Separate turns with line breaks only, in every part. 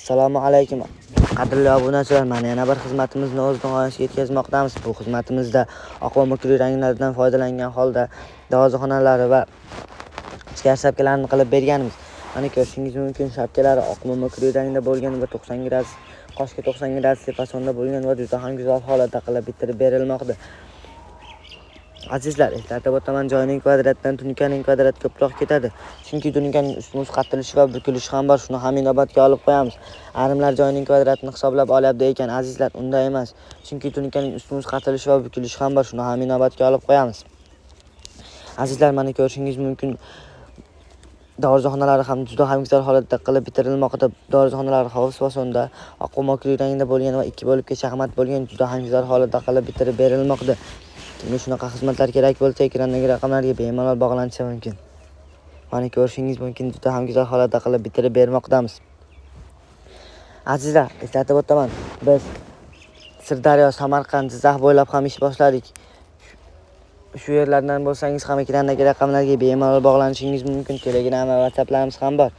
Assalomu alaykum. Qadrli obunachilar, mana yana bir xizmatimizni o'z nihoyasiga yetkazmoqdamiz. Bu xizmatimizda oq va mukri ranglardan foydalangan holda darvozaxonalari va ichkari shapkalarni qilib berganmiz. Mana ko'rishingiz mumkin, shapkalari oq va mukri rangda bo'lgan va 90 gradus, qoshga 90 gradus tepasida bo'lgan va juda ham go'zal holatda qilib bitirib berilmoqda. Azizlar, eslatib o'taman, joyning kvadratdan tunikaning kvadrat ko'proq ketadi. Chunki tunikaning usti muzqatilishi va bukilishi ham bor. Shuni ham inobatga olib qo'yamiz. Ayrimlar joyning kvadratini hisoblab olyapti ekan. Azizlar, unday emas. Chunki tunikaning usti muzqatilishi va bukilishi ham bor. Shuni ham inobatga olib qo'yamiz. Azizlar, mana ko'rishingiz mumkin, darvozaxonalari ham juda ham go'zal holatda qilib bitirilmoqda. Darvozaxonalar hovuz fasonda oq va mokri rangda bo'lgan va 2 bo'libga shahmat bo'lgan juda ham go'zal holatda qilib bitirib berilmoqda. Kimga shunaqa xizmatlar kerak bo'lsa, ekrandagi raqamlarga bemalol bog'lanishi mumkin. Mana ko'rishingiz mumkin, juda ham go'zal holatda qilib bitirib bermoqdamiz. Azizlar, eslatib o'taman, biz Sirdaryo, Samarqand, Jizzax bo'ylab ham ish boshladik. Shu yerlardan bo'lsangiz ham ekrandagi raqamlarga bemalol bog'lanishingiz mumkin. Telegram va WhatsApplarimiz ham bor.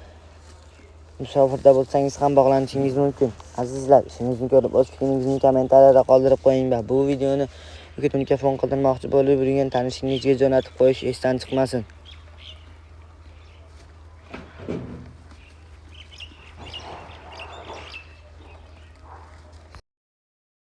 Musofirda bo'lsangiz ham bog'lanishingiz mumkin. Azizlar, ishingizni ko'rib, o'z fikringizni kommentariyada qoldirib qo'ying va bu videoni yoki tunika fon qildirmoqchi bo'lib yurgan tanishingizga jo'natib qo'yish esdan chiqmasin.